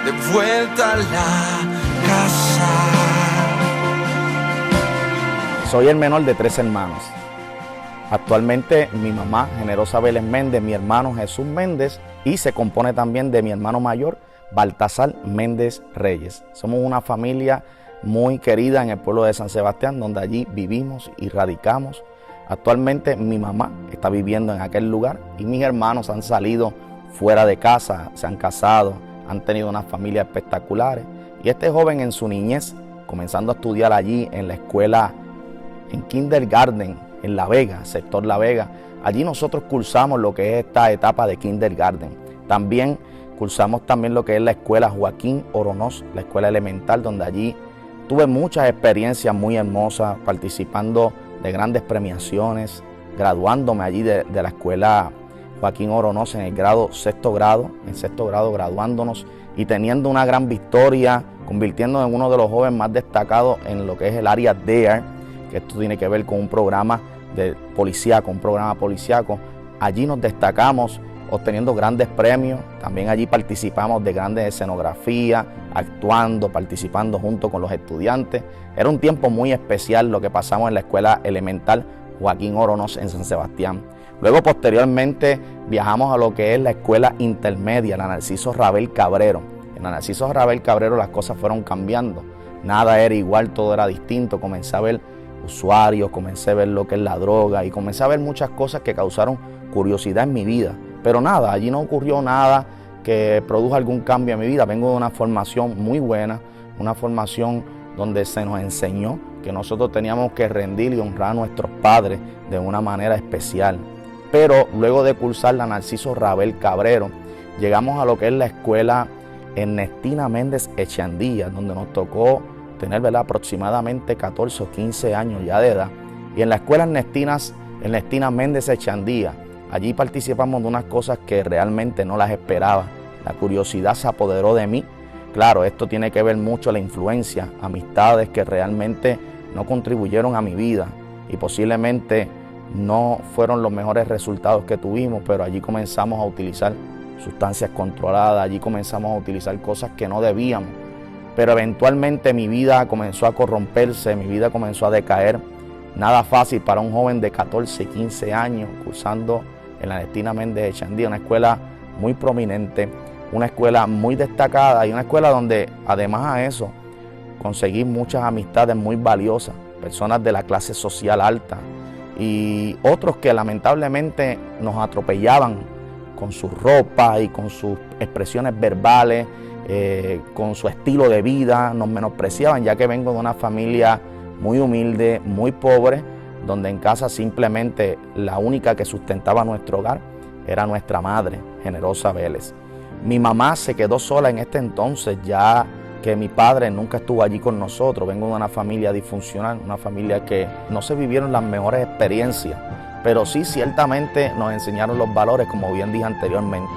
de vuelta a la casa. Soy el menor de 3 hermanos. Actualmente mi mamá, Generosa Vélez Méndez, mi hermano Jesús Méndez, y se compone también de mi hermano mayor, Baltasar Méndez Reyes. Somos una familia muy querida en el pueblo de San Sebastián, donde allí vivimos y radicamos. Actualmente mi mamá está viviendo en aquel lugar y mis hermanos han salido fuera de casa, se han casado, han tenido unas familias espectaculares. Y este joven en su niñez, comenzando a estudiar allí en la escuela, en kindergarten, en La Vega, sector La Vega. Allí nosotros cursamos lo que es esta etapa de kindergarten. También cursamos también lo que es la escuela Joaquín Oronoz, la escuela elemental, donde allí tuve muchas experiencias muy hermosas, participando de grandes premiaciones, graduándome allí de la escuela Joaquín Oronoz en el sexto grado graduándonos y teniendo una gran victoria, convirtiéndonos en uno de los jóvenes más destacados en lo que es el área DARE, que esto tiene que ver con un programa de policíaco, Allí nos destacamos obteniendo grandes premios, también allí participamos de grandes escenografías, actuando, participando junto con los estudiantes. Era un tiempo muy especial lo que pasamos en la escuela elemental Joaquín Oronoz en San Sebastián. Luego posteriormente viajamos a lo que es la escuela intermedia, la Narciso Rabel Cabrero. En la Narciso Rabel Cabrero las cosas fueron cambiando, nada era igual, todo era distinto. Comencé a ver usuarios, comencé a ver lo que es la droga y comencé a ver muchas cosas que causaron curiosidad en mi vida. Pero nada, allí no ocurrió nada que produjo algún cambio en mi vida. Vengo de una formación muy buena, una formación donde se nos enseñó que nosotros teníamos que rendir y honrar a nuestros padres de una manera especial. Pero luego de cursar la Narciso Rabel Cabrero, llegamos a lo que es la escuela Ernestina Méndez Echandía, donde nos tocó tener, ¿verdad?, aproximadamente 14 o 15 años ya de edad. Y en la escuela Ernestina Méndez Echandía, allí participamos de unas cosas que realmente no las esperaba. La curiosidad se apoderó de mí. Claro, esto tiene que ver mucho la influencia, amistades que realmente no contribuyeron a mi vida y posiblemente no fueron los mejores resultados que tuvimos, pero allí comenzamos a utilizar sustancias controladas, allí comenzamos a utilizar cosas que no debíamos. Pero eventualmente mi vida comenzó a corromperse, mi vida comenzó a decaer. Nada fácil para un joven de 14, 15 años cursando en la Ernestina Méndez Echandía, una escuela muy prominente, una escuela muy destacada y una escuela donde además a eso conseguí muchas amistades muy valiosas, personas de la clase social alta y otros que lamentablemente nos atropellaban con su ropa y con sus expresiones verbales, con su estilo de vida, nos menospreciaban, ya que vengo de una familia muy humilde, muy pobre, donde en casa simplemente la única que sustentaba nuestro hogar era nuestra madre, Generosa Vélez. Mi mamá se quedó sola en este entonces, ya que mi padre nunca estuvo allí con nosotros. Vengo de una familia disfuncional, una familia que no se vivieron las mejores experiencias, pero sí ciertamente nos enseñaron los valores, como bien dije anteriormente.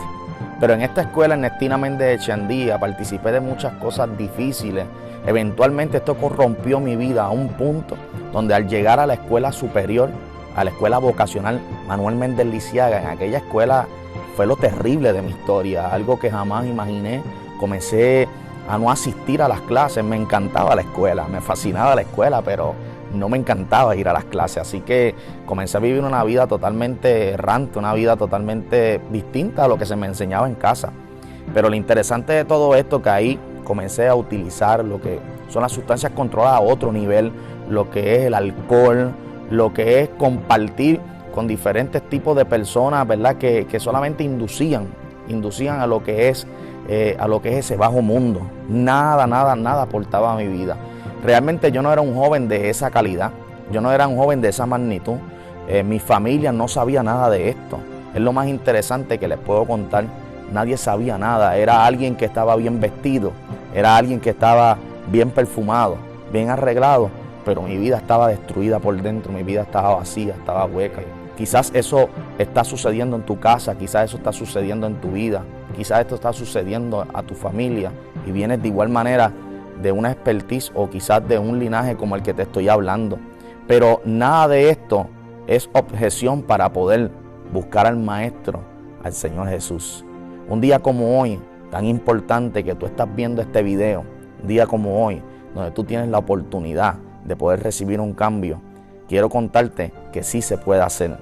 Pero en esta escuela Ernestina Méndez Echandía participé de muchas cosas difíciles. Eventualmente esto corrompió mi vida a un punto donde al llegar a la escuela superior, a la escuela vocacional Manuel Méndez Lisiaga, en aquella escuela fue lo terrible de mi historia, algo que jamás imaginé. Comencé a no asistir a las clases, me encantaba la escuela, me fascinaba la escuela, pero no me encantaba ir a las clases, así que comencé a vivir una vida totalmente errante, una vida totalmente distinta a lo que se me enseñaba en casa. Pero lo interesante de todo esto, que ahí comencé a utilizar lo que son las sustancias controladas a otro nivel, lo que es el alcohol, lo que es compartir con diferentes tipos de personas, ¿verdad?, que solamente inducían a lo que es ese bajo mundo. Nada aportaba a mi vida. Realmente yo no era un joven de esa calidad, yo no era un joven de esa magnitud. Mi familia no sabía nada de esto. Es lo más interesante que les puedo contar. Nadie sabía nada. Era alguien que estaba bien vestido, era alguien que estaba bien perfumado, bien arreglado, pero mi vida estaba destruida por dentro, mi vida estaba vacía, estaba hueca. Quizás eso está sucediendo en tu casa, quizás eso está sucediendo en tu vida, quizás esto está sucediendo a tu familia y vienes de igual manera de una expertise o quizás de un linaje como el que te estoy hablando. Pero nada de esto es objeción para poder buscar al Maestro, al Señor Jesús. Un día como hoy, tan importante que tú estás viendo este video, un día como hoy, donde tú tienes la oportunidad de poder recibir un cambio, quiero contarte que sí se puede hacer.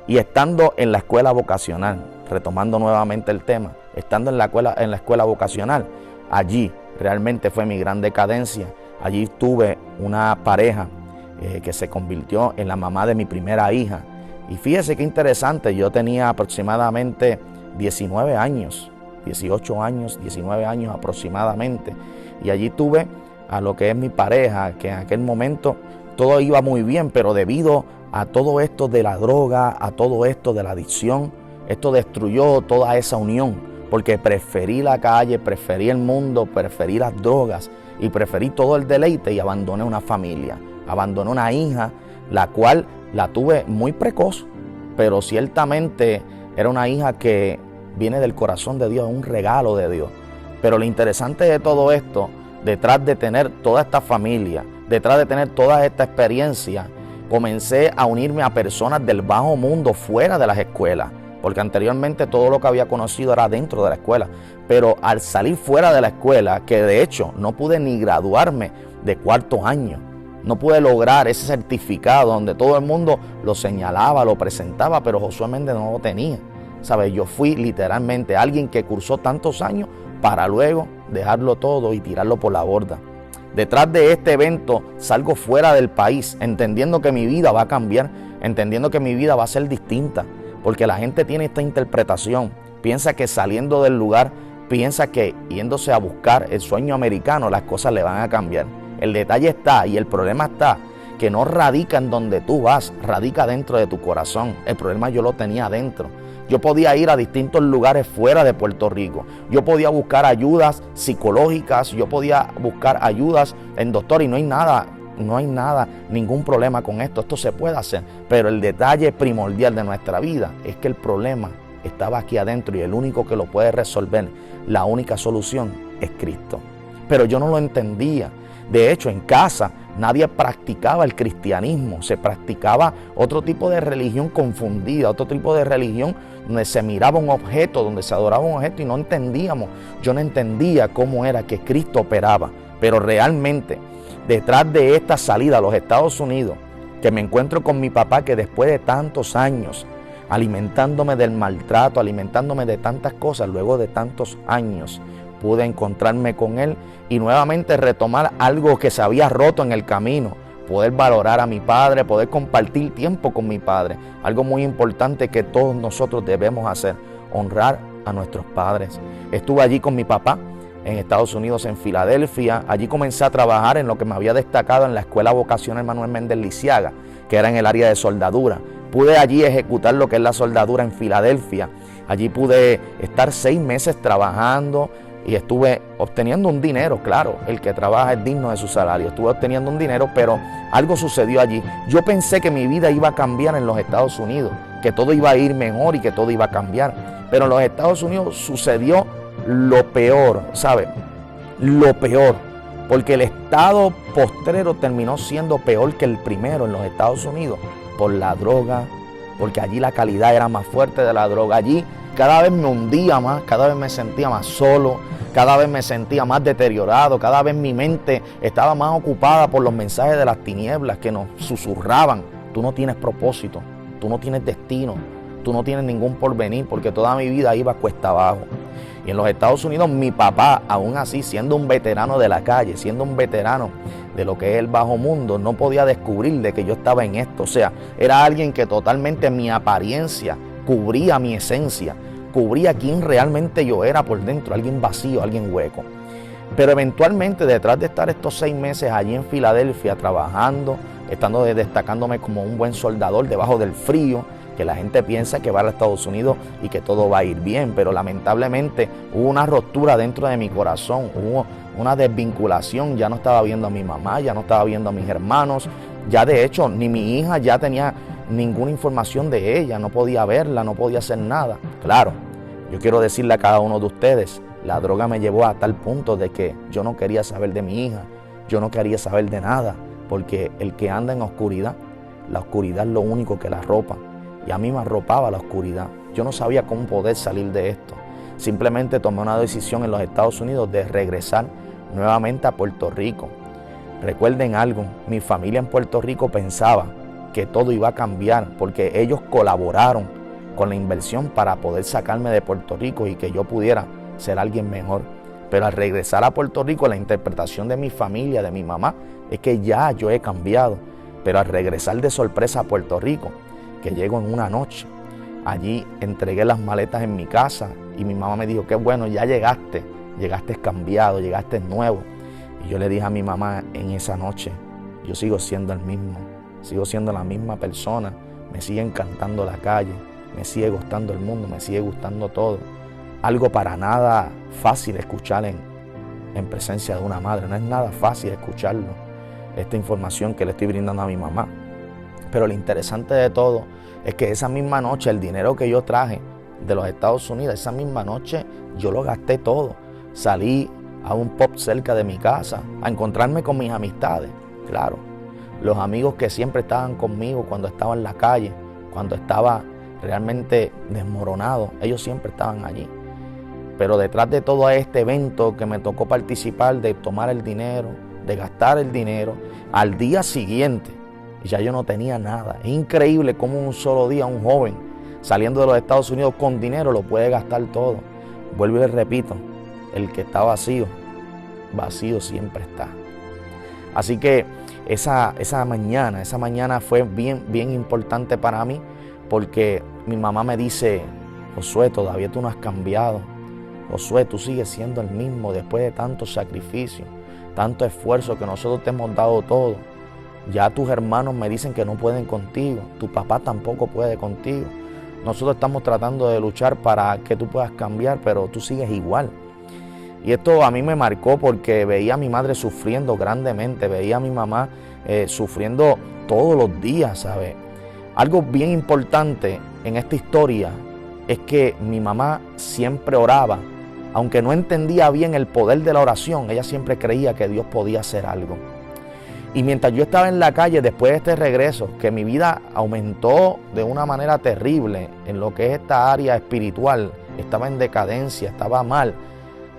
Y estando en la escuela vocacional, retomando nuevamente el tema, estando en la escuela vocacional, allí realmente fue mi gran decadencia. Allí tuve una pareja que se convirtió en la mamá de mi primera hija. Y fíjese qué interesante, yo tenía aproximadamente 19 años, 18 años, 19 años aproximadamente. Y allí tuve a lo que es mi pareja, que en aquel momento todo iba muy bien, pero debido a todo esto de la droga, a todo esto de la adicción, esto destruyó toda esa unión, porque preferí la calle, preferí el mundo, preferí las drogas y preferí todo el deleite y abandoné una familia, abandoné una hija, la cual la tuve muy precoz, pero ciertamente era una hija que viene del corazón de Dios, es un regalo de Dios. Pero lo interesante de todo esto, detrás de tener toda esta familia, detrás de tener toda esta experiencia, comencé a unirme a personas del bajo mundo fuera de las escuelas, porque anteriormente todo lo que había conocido era dentro de la escuela, pero al salir fuera de la escuela, que de hecho no pude ni graduarme de cuarto año, no pude lograr ese certificado donde todo el mundo lo señalaba, lo presentaba, pero Josué Méndez no lo tenía. ¿Sabes? Yo fui literalmente alguien que cursó tantos años para luego dejarlo todo y tirarlo por la borda. Detrás de este evento salgo fuera del país, entendiendo que mi vida va a cambiar, entendiendo que mi vida va a ser distinta, porque la gente tiene esta interpretación, piensa que saliendo del lugar, piensa que yéndose a buscar el sueño americano, las cosas le van a cambiar. El detalle está y el problema está que no radica en donde tú vas, radica dentro de tu corazón. El problema yo lo tenía adentro. Yo podía ir a distintos lugares fuera de Puerto Rico. Yo podía buscar ayudas psicológicas, yo podía buscar ayudas en doctor y no hay nada, ningún problema con esto. Esto se puede hacer. Pero el detalle primordial de nuestra vida es que el problema estaba aquí adentro y el único que lo puede resolver, la única solución es Cristo. Pero yo no lo entendía. De hecho, en casa nadie practicaba el cristianismo, se practicaba otro tipo de religión confundida, otro tipo de religión donde se miraba un objeto, donde se adoraba un objeto y no entendíamos. Yo no entendía cómo era que Cristo operaba, pero realmente detrás de esta salida a los Estados Unidos, que me encuentro con mi papá que después de tantos años, alimentándome del maltrato, alimentándome de tantas cosas, luego de tantos años, pude encontrarme con él y nuevamente retomar algo que se había roto en el camino, poder valorar a mi padre, poder compartir tiempo con mi padre, algo muy importante que todos nosotros debemos hacer, honrar a nuestros padres. Estuve allí con mi papá en Estados Unidos, en Filadelfia. Allí comencé a trabajar en lo que me había destacado en la Escuela Vocacional Manuel Méndez Lisiaga, que era en el área de soldadura. Pude allí ejecutar lo que es la soldadura en Filadelfia. Allí pude estar 6 meses trabajando y estuve obteniendo un dinero. Claro, el que trabaja es digno de su salario. Estuve obteniendo un dinero, pero algo sucedió allí. Yo pensé que mi vida iba a cambiar en los Estados Unidos, que todo iba a ir mejor y que todo iba a cambiar. Pero en los Estados Unidos sucedió lo peor, ¿sabe? Lo peor, porque el estado postrero terminó siendo peor que el primero en los Estados Unidos por la droga, porque allí la calidad era más fuerte de la droga. Allí cada vez me hundía más, cada vez me sentía más solo, cada vez me sentía más deteriorado, cada vez mi mente estaba más ocupada por los mensajes de las tinieblas que nos susurraban. Tú no tienes propósito, tú no tienes destino, tú no tienes ningún porvenir, porque toda mi vida iba cuesta abajo. Y en los Estados Unidos mi papá, aún así, siendo un veterano de la calle, siendo un veterano de lo que es el bajo mundo, no podía descubrir de que yo estaba en esto. O sea, era alguien que totalmente mi apariencia cubría mi esencia, cubría quién realmente yo era por dentro, alguien vacío, alguien hueco. Pero eventualmente, detrás de estar estos 6 meses allí en Filadelfia trabajando, estando destacándome como un buen soldador debajo del frío, que la gente piensa que va a los Estados Unidos y que todo va a ir bien, pero lamentablemente hubo una ruptura dentro de mi corazón, hubo una desvinculación. Ya no estaba viendo a mi mamá, ya no estaba viendo a mis hermanos, ya de hecho ni mi hija ya tenía ninguna información de ella, no podía verla, no podía hacer nada. Claro, yo quiero decirle a cada uno de ustedes, la droga me llevó a tal punto de que yo no quería saber de mi hija, yo no quería saber de nada, porque el que anda en oscuridad, la oscuridad es lo único que la arropa. Y a mí me arropaba la oscuridad. Yo no sabía cómo poder salir de esto. simplemente tomé una decisión en los Estados Unidos de regresar nuevamente a Puerto Rico. Recuerden algo, mi familia en Puerto Rico pensaba que todo iba a cambiar porque ellos colaboraron con la inversión para poder sacarme de Puerto Rico y que yo pudiera ser alguien mejor. Pero al regresar a Puerto Rico, la interpretación de mi familia, de mi mamá, es que ya yo he cambiado. Pero al regresar de sorpresa a Puerto Rico, que llego en una noche, allí entregué las maletas en mi casa y mi mamá me dijo, qué bueno, ya llegaste cambiado, llegaste nuevo. Y yo le dije a mi mamá en esa noche, yo sigo siendo el mismo, sigo siendo la misma persona, me sigue encantando la calle, me sigue gustando el mundo, me sigue gustando todo. Algo para nada fácil escuchar en presencia de una madre, no es nada fácil escucharlo, esta información que le estoy brindando a mi mamá. Pero lo interesante de todo es que esa misma noche, el dinero que yo traje de los Estados Unidos, esa misma noche yo lo gasté todo. Salí a un pub cerca de mi casa a encontrarme con mis amistades, claro, los amigos que siempre estaban conmigo cuando estaba en la calle, cuando estaba realmente desmoronado, ellos siempre estaban allí. Pero detrás de todo este evento que me tocó participar, de tomar el dinero, de gastar el dinero, al día siguiente ya yo no tenía nada. Es increíble cómo en un solo día un joven saliendo de los Estados Unidos con dinero lo puede gastar todo. Vuelvo y les repito, el que está vacío, vacío siempre está. Así que esa mañana fue bien importante para mí, porque mi mamá me dice, Josué, todavía tú no has cambiado. Josué, tú sigues siendo el mismo después de tanto sacrificio, tanto esfuerzo que nosotros te hemos dado todo. Ya tus hermanos me dicen que no pueden contigo, tu papá tampoco puede contigo. Nosotros estamos tratando de luchar para que tú puedas cambiar, pero tú sigues igual. Y esto a mí me marcó porque veía a mi madre sufriendo grandemente, veía a mi mamá sufriendo todos los días, ¿sabes? Algo bien importante en esta historia es que mi mamá siempre oraba, aunque no entendía bien el poder de la oración, ella siempre creía que Dios podía hacer algo. Y mientras yo estaba en la calle, después de este regreso, que mi vida aumentó de una manera terrible en lo que es esta área espiritual, estaba en decadencia, estaba mal.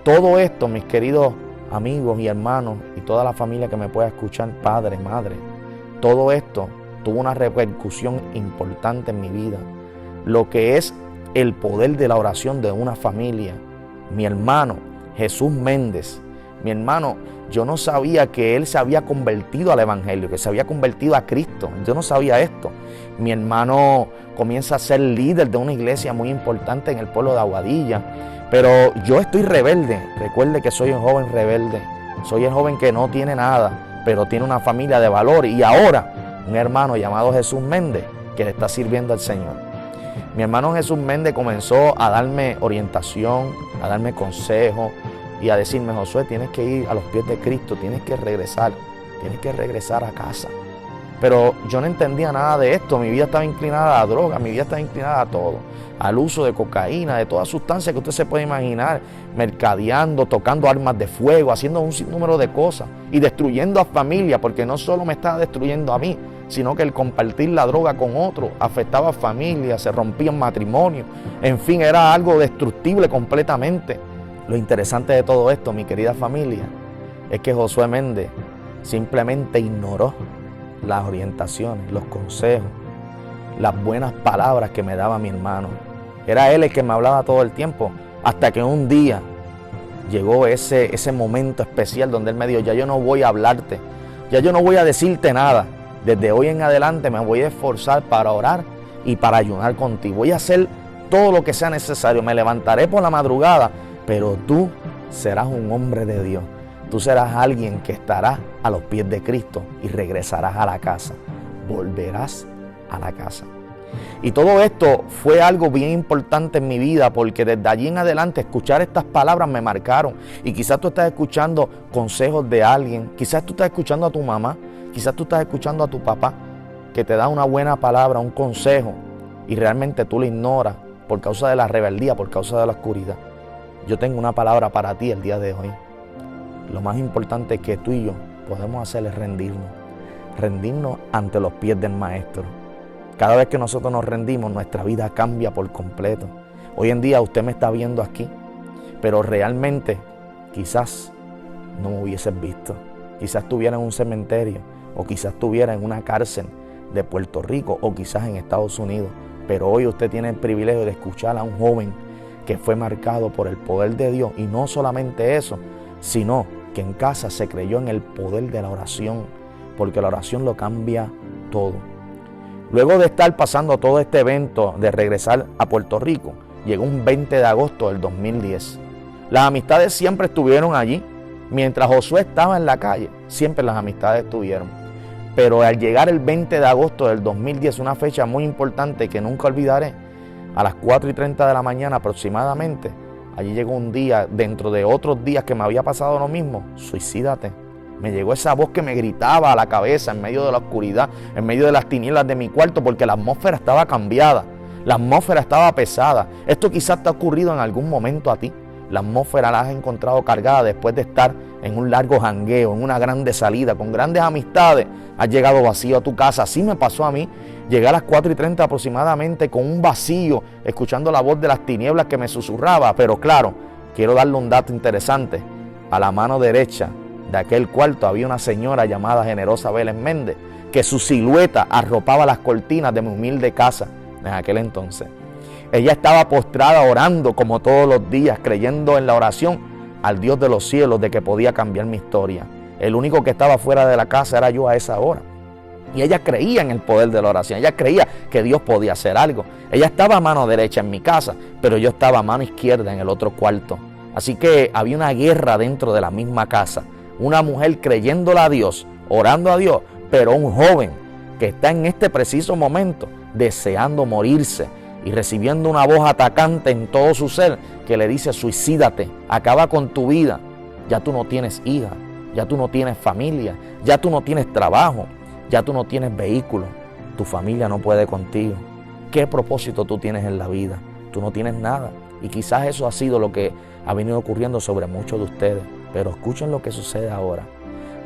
Todo esto, mis queridos amigos y hermanos y toda la familia que me pueda escuchar, padre, madre, todo esto tuvo una repercusión importante en mi vida. Lo que es el poder de la oración de una familia. Mi hermano Jesús Méndez, mi hermano, yo no sabía que él se había convertido al evangelio, que se había convertido a Cristo. Yo no sabía esto. Mi hermano comienza a ser líder de una iglesia muy importante en el pueblo de Aguadilla. Pero yo estoy rebelde. Recuerde que soy un joven rebelde. Soy el joven que no tiene nada, pero tiene una familia de valor. Y ahora, un hermano llamado Jesús Méndez, que le está sirviendo al Señor. Mi hermano Jesús Méndez comenzó a darme orientación, a darme consejo y a decirme, Josué, tienes que ir a los pies de Cristo, tienes que regresar a casa. Pero yo no entendía nada de esto, mi vida estaba inclinada a la droga, mi vida estaba inclinada a todo, al uso de cocaína, de todas sustancias que usted se puede imaginar, mercadeando, tocando armas de fuego, haciendo un sinnúmero de cosas y destruyendo a familia, porque no solo me estaba destruyendo a mí, sino que el compartir la droga con otro afectaba a familias, se rompían matrimonios, en fin, era algo destructible completamente. Lo interesante de todo esto, mi querida familia, es que Josué Méndez simplemente ignoró las orientaciones, los consejos, las buenas palabras que me daba mi hermano. Era él el que me hablaba todo el tiempo, hasta que un día llegó ese momento especial donde él me dijo, ya yo no voy a hablarte, ya yo no voy a decirte nada. Desde hoy en adelante me voy a esforzar para orar y para ayunar contigo. Voy a hacer todo lo que sea necesario. Me levantaré por la madrugada, pero tú serás un hombre de Dios. Tú serás alguien que estará a los pies de Cristo y regresarás a la casa. Volverás a la casa. Y todo esto fue algo bien importante en mi vida, porque desde allí en adelante escuchar estas palabras me marcaron. Y quizás tú estás escuchando consejos de alguien, quizás tú estás escuchando a tu mamá, quizás tú estás escuchando a tu papá, que te da una buena palabra, un consejo, y realmente tú lo ignoras por causa de la rebeldía, por causa de la oscuridad. Yo tengo una palabra para ti el día de hoy. Lo más importante que tú y yo podemos hacer es rendirnos ante los pies del Maestro. Cada vez que nosotros nos rendimos, nuestra vida cambia por completo. Hoy en día usted me está viendo aquí pero realmente quizás no me hubieses visto. Quizás estuviera en un cementerio, o quizás estuviera en una cárcel de Puerto Rico, o quizás en Estados Unidos. Pero hoy usted tiene el privilegio de escuchar a un joven que fue marcado por el poder de Dios. Y no solamente eso, sino que en casa se creyó en el poder de la oración, porque la oración lo cambia todo. Luego de estar pasando todo este evento de regresar a Puerto Rico, llegó un 20 de agosto del 2010. Las amistades siempre estuvieron allí. Mientras Josué estaba en la calle, siempre las amistades estuvieron. Pero al llegar el 20 de agosto del 2010, una fecha muy importante que nunca olvidaré, a las 4:30 de la mañana aproximadamente, allí llegó un día, dentro de otros días que me había pasado lo mismo: suicídate. Me llegó esa voz que me gritaba a la cabeza en medio de la oscuridad, en medio de las tinieblas de mi cuarto, porque la atmósfera estaba cambiada, la atmósfera estaba pesada. Esto quizás te ha ocurrido en algún momento a ti. La atmósfera la has encontrado cargada después de estar en un largo jangueo, en una grande salida, con grandes amistades. Has llegado vacío a tu casa. Así me pasó a mí. Llegué a las 4:30 aproximadamente con un vacío, escuchando la voz de las tinieblas que me susurraba. Pero claro, quiero darle un dato interesante. A la mano derecha de aquel cuarto había una señora llamada Generosa Vélez Méndez, que su silueta arropaba las cortinas de mi humilde casa en aquel entonces. Ella estaba postrada orando como todos los días, creyendo en la oración al Dios de los cielos de que podía cambiar mi historia. El único que estaba fuera de la casa era yo a esa hora. Y ella creía en el poder de la oración. Ella creía que Dios podía hacer algo. Ella estaba a mano derecha en mi casa, pero yo estaba a mano izquierda en el otro cuarto. Así que había una guerra dentro de la misma casa. Una mujer creyéndola a Dios, orando a Dios, pero un joven que está en este preciso momento deseando morirse y recibiendo una voz atacante en todo su ser que le dice: suicídate, acaba con tu vida. Ya tú no tienes hija, ya tú no tienes familia, ya tú no tienes trabajo, ya tú no tienes vehículo, tu familia no puede contigo. ¿Qué propósito tú tienes en la vida? Tú no tienes nada. Y quizás eso ha sido lo que ha venido ocurriendo sobre muchos de ustedes. Pero escuchen lo que sucede ahora.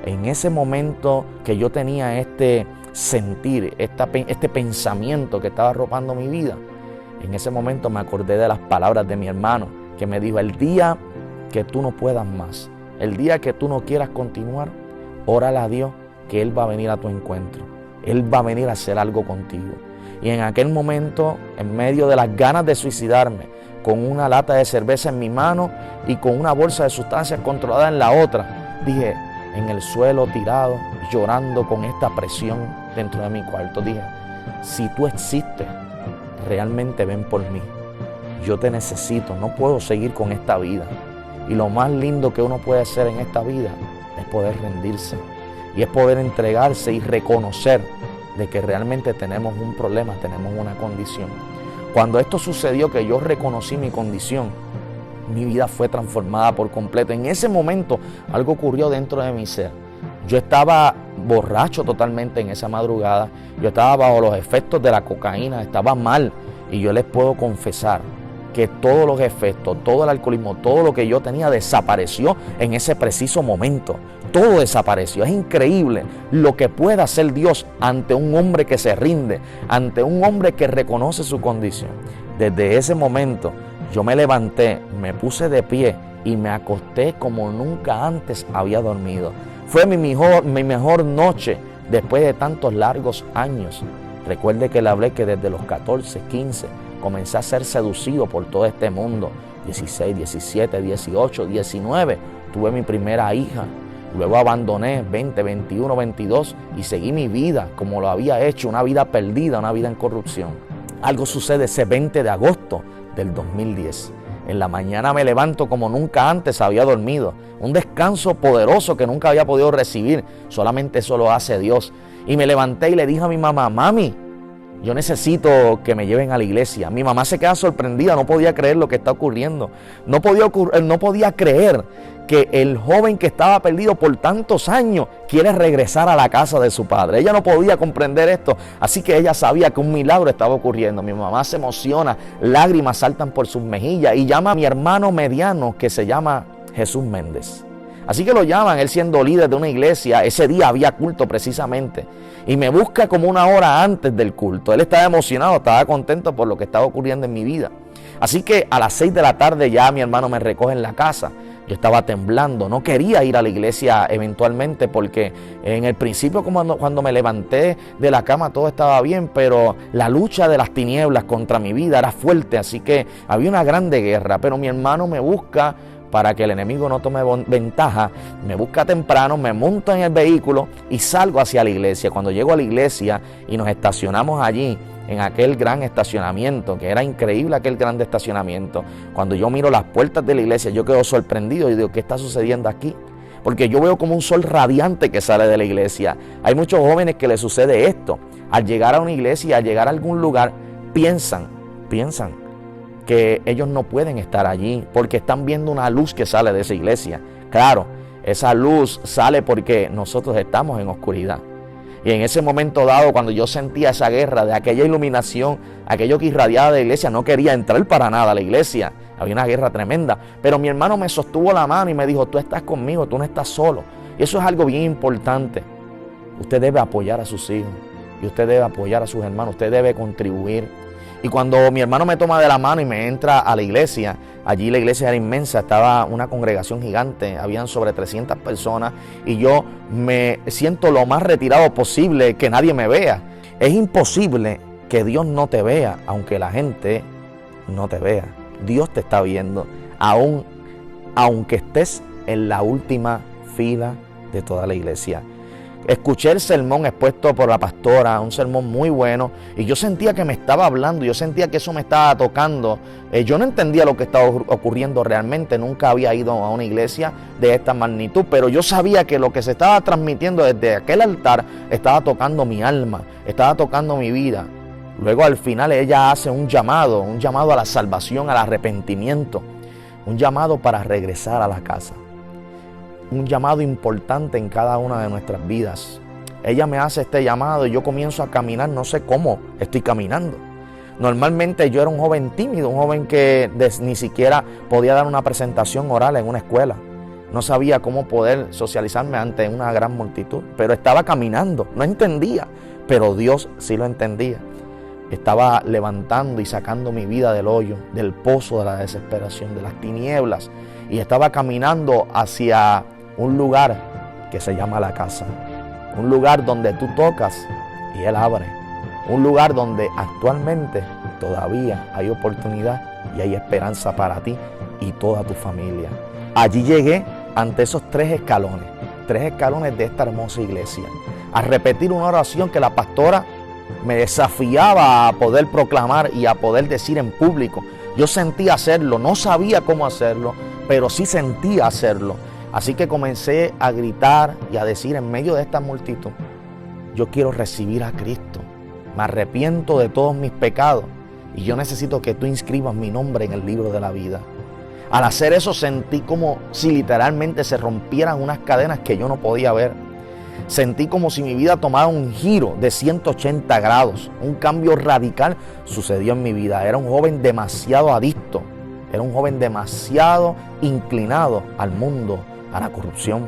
En ese momento que yo tenía este sentir, este pensamiento que estaba arropando mi vida, en ese momento me acordé de las palabras de mi hermano, que me dijo: el día que tú no puedas más, el día que tú no quieras continuar, órale a Dios que Él va a venir a tu encuentro. Él va a venir a hacer algo contigo. Y en aquel momento, en medio de las ganas de suicidarme, con una lata de cerveza en mi mano y con una bolsa de sustancias controladas en la otra, dije, en el suelo tirado, llorando con esta presión dentro de mi cuarto, dije: si tú existes, realmente ven por mí. Yo te necesito, no puedo seguir con esta vida. Y lo más lindo que uno puede hacer en esta vida es poder rendirse. Y es poder entregarse y reconocer de que realmente tenemos un problema, tenemos una condición. Cuando esto sucedió, que yo reconocí mi condición, mi vida fue transformada por completo. En ese momento algo ocurrió dentro de mi ser. Yo estaba borracho totalmente en esa madrugada. Yo estaba bajo los efectos de la cocaína, estaba mal. Y yo les puedo confesar que todos los efectos, todo el alcoholismo, todo lo que yo tenía desapareció en ese preciso momento. Todo desapareció. Es increíble lo que puede hacer Dios ante un hombre que se rinde, ante un hombre que reconoce su condición. Desde ese momento yo me levanté, me puse de pie y me acosté como nunca antes había dormido. Fue mi mejor noche después de tantos largos años. Recuerde que le hablé que desde los 14, 15 comencé a ser seducido por todo este mundo. 16, 17, 18, 19, tuve mi primera hija. Luego abandoné 20, 21, 22 y seguí mi vida como lo había hecho, una vida perdida, una vida en corrupción. Algo sucede ese 20 de agosto del 2010. En la mañana me levanto como nunca antes había dormido. Un descanso poderoso que nunca había podido recibir. Solamente eso lo hace Dios. Y me levanté y le dije a mi mamá: mami, yo necesito que me lleven a la iglesia. Mi mamá se queda sorprendida, no podía creer lo que está ocurriendo. No podía creer que el joven que estaba perdido por tantos años quiere regresar a la casa de su padre. Ella no podía comprender esto, así que ella sabía que un milagro estaba ocurriendo. Mi mamá se emociona, lágrimas saltan por sus mejillas y llama a mi hermano mediano, que se llama Jesús Méndez. Así que lo llaman, él siendo líder de una iglesia. Ese día había culto precisamente. Y me busca como una hora antes del culto. Él estaba emocionado, estaba contento por lo que estaba ocurriendo en mi vida. Así que a las 6 de la tarde ya mi hermano me recoge en la casa. Yo estaba temblando, no quería ir a la iglesia eventualmente porque en el principio cuando me levanté de la cama todo estaba bien, pero la lucha de las tinieblas contra mi vida era fuerte, así que había una grande guerra. Pero mi hermano me busca para que el enemigo no tome ventaja, me busca temprano, me monto en el vehículo y salgo hacia la iglesia. Cuando llego a la iglesia y nos estacionamos allí, en aquel gran estacionamiento, que era increíble aquel gran estacionamiento, cuando yo miro las puertas de la iglesia, yo quedo sorprendido y digo, ¿qué está sucediendo aquí? Porque yo veo como un sol radiante que sale de la iglesia. Hay muchos jóvenes que les sucede esto. Al llegar a una iglesia, al llegar a algún lugar, piensan que ellos no pueden estar allí porque están viendo una luz que sale de esa iglesia. Claro, esa luz sale porque nosotros estamos en oscuridad. Y en ese momento dado, cuando yo sentía esa guerra de aquella iluminación, aquello que irradiaba de la iglesia, no quería entrar para nada a la iglesia. Había una guerra tremenda. Pero mi hermano me sostuvo la mano y me dijo, tú estás conmigo, tú no estás solo. Y eso es algo bien importante. Usted debe apoyar a sus hijos. Y usted debe apoyar a sus hermanos. Usted debe contribuir. Y cuando mi hermano me toma de la mano y me entra a la iglesia, allí la iglesia era inmensa, estaba una congregación gigante, habían sobre 300 personas y yo me siento lo más retirado posible, que nadie me vea. Es imposible que Dios no te vea, aunque la gente no te vea. Dios te está viendo, aunque estés en la última fila de toda la iglesia. Escuché el sermón expuesto por la pastora, un sermón muy bueno, y yo sentía que me estaba hablando, yo sentía que eso me estaba tocando. Yo no entendía lo que estaba ocurriendo realmente, nunca había ido a una iglesia de esta magnitud, pero yo sabía que lo que se estaba transmitiendo desde aquel altar estaba tocando mi alma, estaba tocando mi vida. Luego al final ella hace un llamado a la salvación, al arrepentimiento, un llamado para regresar a la casa. Un llamado importante en cada una de nuestras vidas. Ella me hace este llamado y yo comienzo a caminar, no sé cómo estoy caminando. Normalmente yo era un joven tímido, un joven que ni siquiera podía dar una presentación oral en una escuela. No sabía cómo poder socializarme ante una gran multitud, pero estaba caminando, no entendía, pero Dios sí lo entendía. Estaba levantando y sacando mi vida del hoyo, del pozo de la desesperación, de las tinieblas, y estaba caminando hacia un lugar que se llama la casa, un lugar donde tú tocas y Él abre, un lugar donde actualmente todavía hay oportunidad y hay esperanza para ti y toda tu familia. Allí llegué ante esos tres escalones de esta hermosa iglesia, a repetir una oración que la pastora me desafiaba a poder proclamar y a poder decir en público. Yo sentía hacerlo, no sabía cómo hacerlo, pero sí sentía hacerlo. Así que comencé a gritar y a decir en medio de esta multitud, yo quiero recibir a Cristo, me arrepiento de todos mis pecados y yo necesito que tú inscribas mi nombre en el libro de la vida. Al hacer eso sentí como si literalmente se rompieran unas cadenas que yo no podía ver. Sentí como si mi vida tomara un giro de 180 grados, un cambio radical sucedió en mi vida. Era un joven demasiado adicto, era un joven demasiado inclinado al mundo, a la corrupción.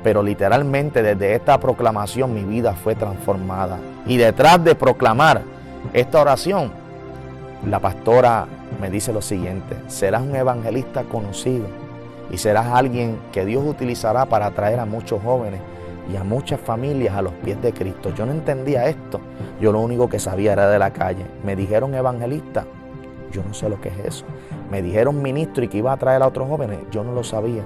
Pero literalmente desde esta proclamación mi vida fue transformada. Y detrás de proclamar esta oración, la pastora me dice lo siguiente: serás un evangelista conocido y serás alguien que Dios utilizará para atraer a muchos jóvenes y a muchas familias a los pies de Cristo. Yo no entendía esto, yo lo único que sabía era de la calle. Me dijeron evangelista, yo no sé lo que es eso. Me dijeron ministro y que iba a traer a otros jóvenes, yo no lo sabía.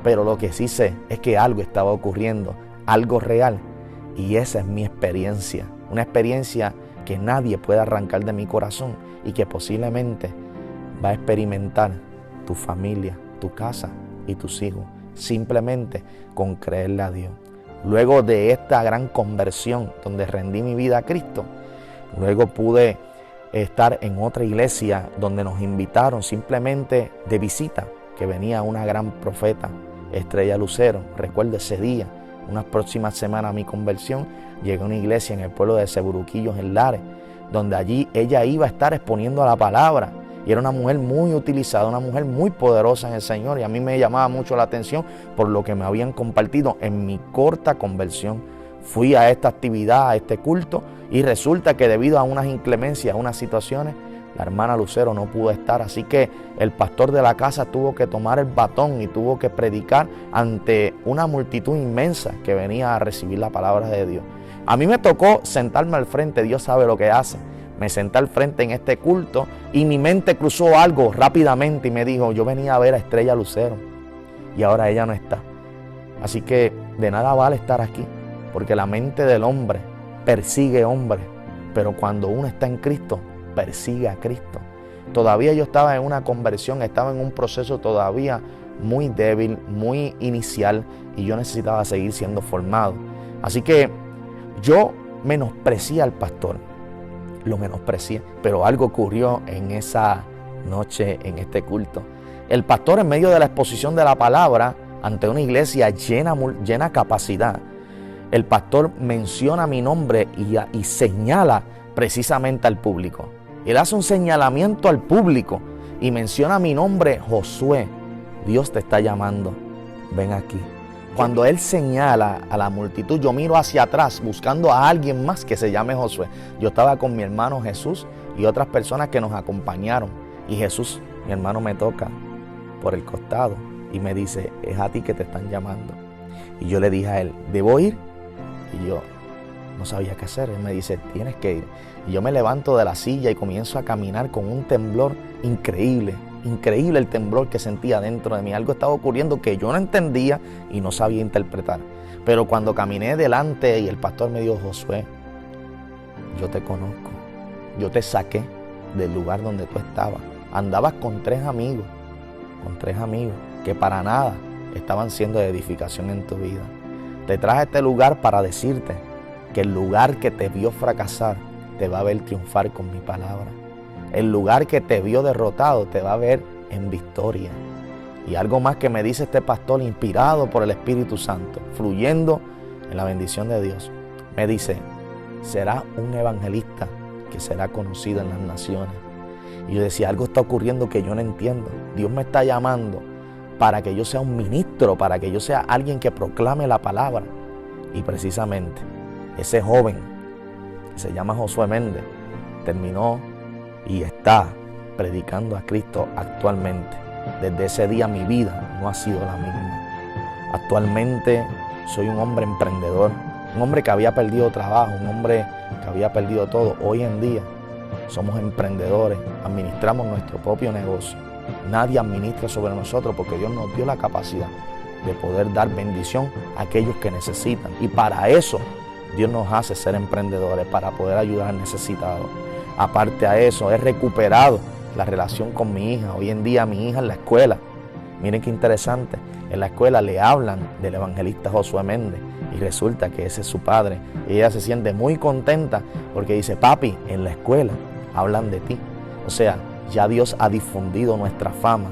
Pero lo que sí sé es que algo estaba ocurriendo, algo real. Y esa es mi experiencia, una experiencia que nadie puede arrancar de mi corazón y que posiblemente va a experimentar tu familia, tu casa y tus hijos, simplemente con creerle a Dios. Luego de esta gran conversión donde rendí mi vida a Cristo, luego pude estar en otra iglesia donde nos invitaron simplemente de visita, que venía una gran profeta, Estrella Lucero. Recuerdo ese día, unas próximas semanas a mi conversión, llegué a una iglesia en el pueblo de Ceburuquillos, en Lares, donde allí ella iba a estar exponiendo la palabra. Y era una mujer muy utilizada, una mujer muy poderosa en el Señor. Y a mí me llamaba mucho la atención por lo que me habían compartido en mi corta conversión. Fui a esta actividad, a este culto, y resulta que debido a unas inclemencias, a unas situaciones, la hermana Lucero no pudo estar, así que el pastor de la casa tuvo que tomar el batón y tuvo que predicar ante una multitud inmensa que venía a recibir la palabra de Dios. A mí me tocó sentarme al frente, Dios sabe lo que hace. Me senté al frente en este culto y mi mente cruzó algo rápidamente y me dijo, yo venía a ver a Estrella Lucero y ahora ella no está. Así que de nada vale estar aquí, porque la mente del hombre persigue hombre, pero cuando uno está en Cristo, persigue a Cristo. Todavía yo estaba en una conversión, estaba en un proceso todavía muy débil, muy inicial, y yo necesitaba seguir siendo formado. Así que yo menosprecié al pastor, lo menosprecié, pero algo ocurrió en esa noche, en este culto. El pastor, en medio de la exposición de la palabra, ante una iglesia llena capacidad, el pastor menciona mi nombre y señala precisamente al público. Él hace un señalamiento al público y menciona mi nombre, Josué. Dios te está llamando, ven aquí. Cuando él señala a la multitud, yo miro hacia atrás buscando a alguien más que se llame Josué. Yo estaba con mi hermano Jesús y otras personas que nos acompañaron. Y Jesús, mi hermano, me toca por el costado y me dice, es a ti que te están llamando. Y yo le dije a él, ¿debo ir? Y yo no sabía qué hacer. Él me dice, tienes que ir. Y yo me levanto de la silla y comienzo a caminar con un temblor increíble. Increíble el temblor que sentía dentro de mí. Algo estaba ocurriendo que yo no entendía y no sabía interpretar. Pero cuando caminé delante y el pastor me dijo, Josué, yo te conozco. Yo te saqué del lugar donde tú estabas. Andabas con tres amigos que para nada estaban siendo de edificación en tu vida. Te traje a este lugar para decirte que el lugar que te vio fracasar te va a ver triunfar con mi palabra. El lugar que te vio derrotado te va a ver en victoria. Y algo más que me dice este pastor, inspirado por el Espíritu Santo, fluyendo en la bendición de Dios, me dice, será un evangelista que será conocido en las naciones. Y yo decía, algo está ocurriendo que yo no entiendo. Dios me está llamando para que yo sea un ministro, para que yo sea alguien que proclame la palabra. Y precisamente ese joven que se llama Josué Méndez terminó y está predicando a Cristo actualmente. Desde ese día mi vida no ha sido la misma. Actualmente soy un hombre emprendedor, un hombre que había perdido trabajo, un hombre que había perdido todo. Hoy en día somos emprendedores, administramos nuestro propio negocio. Nadie administra sobre nosotros porque Dios nos dio la capacidad de poder dar bendición a aquellos que necesitan. Y para eso Dios nos hace ser emprendedores, para poder ayudar al necesitado. Aparte a eso, he recuperado la relación con mi hija. Hoy en día mi hija en la escuela, miren qué interesante, en la escuela le hablan del evangelista Josué Méndez y resulta que ese es su padre. Y ella se siente muy contenta porque dice, papi, en la escuela hablan de ti. O sea, ya Dios ha difundido nuestra fama,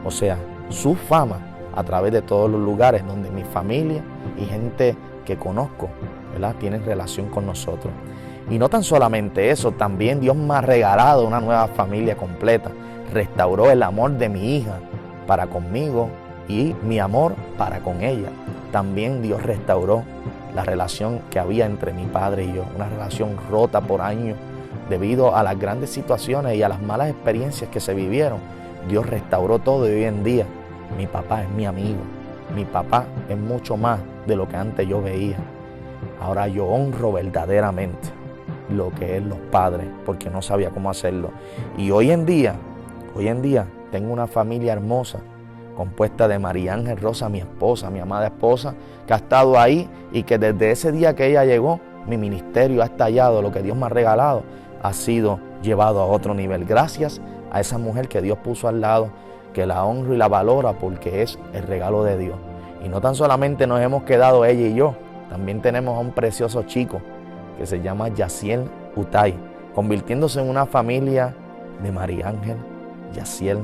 o sea, su fama a través de todos los lugares donde mi familia y gente que conozco, ¿verdad?, tienen relación con nosotros. Y no tan solamente eso, también Dios me ha regalado una nueva familia completa. Restauró el amor de mi hija para conmigo y mi amor para con ella. También Dios restauró la relación que había entre mi padre y yo, una relación rota por años debido a las grandes situaciones y a las malas experiencias que se vivieron. Dios restauró todo y hoy en día mi papá es mi amigo. Mi papá es mucho más de lo que antes yo veía. Ahora yo honro verdaderamente lo que es los padres, porque no sabía cómo hacerlo. Y hoy en día tengo una familia hermosa, compuesta de María Ángel Rosa, mi esposa, mi amada esposa, que ha estado ahí y que desde ese día que ella llegó, mi ministerio ha estallado, lo que Dios me ha regalado ha sido llevado a otro nivel. Gracias a esa mujer que Dios puso al lado, que la honro y la valora porque es el regalo de Dios. Y no tan solamente nos hemos quedado ella y yo, también tenemos a un precioso chico que se llama Yaciel Utay, convirtiéndose en una familia de María Ángel, Yaciel,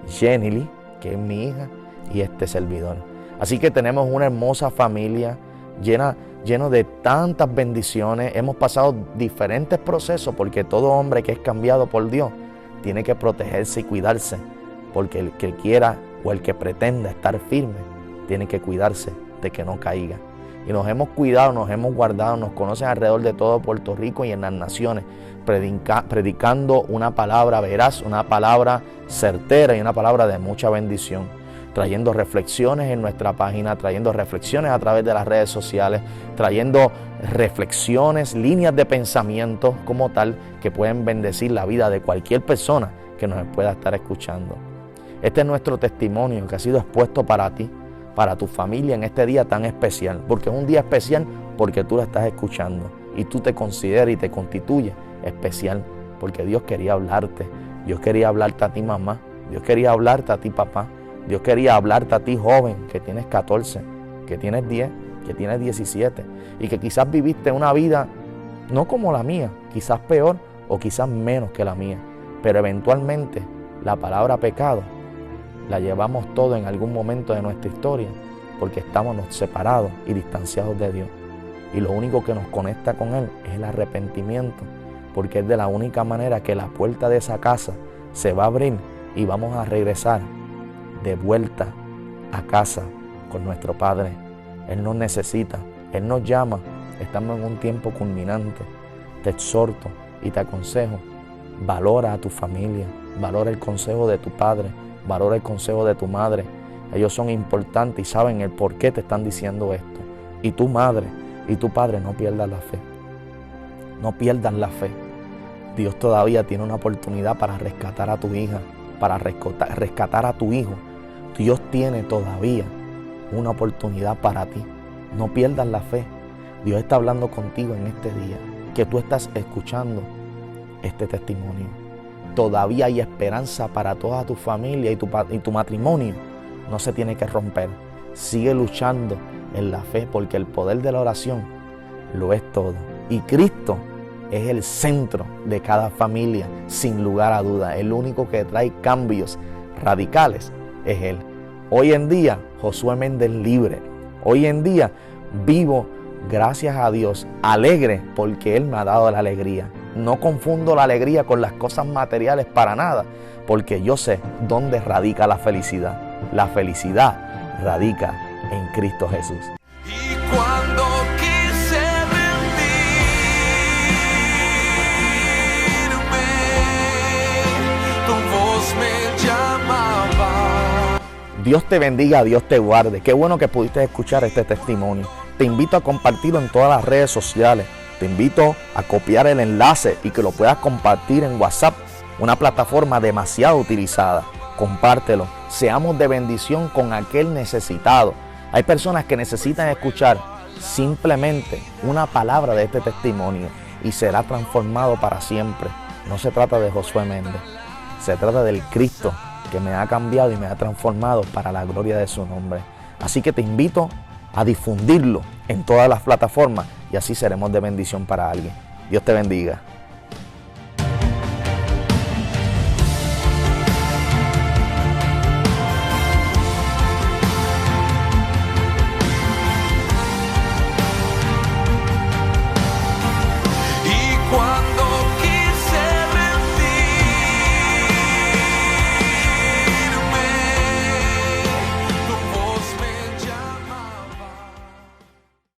Jenny, que es mi hija, y este servidor. Así que tenemos una hermosa familia lleno de tantas bendiciones. Hemos pasado diferentes procesos porque todo hombre que es cambiado por Dios tiene que protegerse y cuidarse, porque el que quiera o el que pretenda estar firme tiene que cuidarse de que no caiga. y nos hemos cuidado, nos hemos guardado, nos conocen alrededor de todo Puerto Rico y en las naciones, predicando una palabra veraz, una palabra certera y una palabra de mucha bendición, trayendo reflexiones en nuestra página, trayendo reflexiones a través de las redes sociales, trayendo reflexiones, líneas de pensamiento como tal que pueden bendecir la vida de cualquier persona que nos pueda estar escuchando. Este es nuestro testimonio que ha sido expuesto para ti, para tu familia en este día tan especial, porque es un día especial porque tú lo estás escuchando y tú te consideras y te constituyes especial porque Dios quería hablarte. Dios quería hablarte a ti, mamá. Dios quería hablarte a ti, papá. Dios quería hablarte a ti, joven, que tienes 14, que tienes 10, que tienes 17 y que quizás viviste una vida no como la mía, quizás peor o quizás menos que la mía, pero eventualmente la palabra pecado la llevamos todo en algún momento de nuestra historia porque estamos separados y distanciados de Dios. Y lo único que nos conecta con Él es el arrepentimiento, porque es de la única manera que la puerta de esa casa se va a abrir y vamos a regresar de vuelta a casa con nuestro Padre. Él nos necesita, Él nos llama. Estamos en un tiempo culminante. Te exhorto y te aconsejo, valora a tu familia, valora el consejo de tu padre, valora el consejo de tu madre. Ellos son importantes y saben el por qué te están diciendo esto. Y tu madre y tu padre, no pierdas la fe. No pierdas la fe. Dios todavía tiene una oportunidad para rescatar a tu hija, para rescatar a tu hijo. Dios tiene todavía una oportunidad para ti. No pierdas la fe. Dios está hablando contigo en este día, que tú estás escuchando este testimonio. Todavía hay esperanza para toda tu familia y tu matrimonio. No se tiene que romper. Sigue luchando en la fe porque el poder de la oración lo es todo. Y Cristo es el centro de cada familia, sin lugar a duda. El único que trae cambios radicales es Él. Hoy en día, Josué Méndez libre. Hoy en día, vivo, gracias a Dios, alegre porque Él me ha dado la alegría. No confundo la alegría con las cosas materiales para nada, porque yo sé dónde radica la felicidad. La felicidad radica en Cristo Jesús. Y cuando quise rendirme, tu voz me llamaba. Dios te bendiga, Dios te guarde. Qué bueno que pudiste escuchar este testimonio. Te invito a compartirlo en todas las redes sociales. Te invito a copiar el enlace y que lo puedas compartir en WhatsApp, una plataforma demasiado utilizada. Compártelo. Seamos de bendición con aquel necesitado. Hay personas que necesitan escuchar simplemente una palabra de este testimonio y será transformado para siempre. No se trata de Josué Méndez. Se trata del Cristo que me ha cambiado y me ha transformado para la gloria de su nombre. Así que te invito a difundirlo en todas las plataformas y así seremos de bendición para alguien. Dios te bendiga.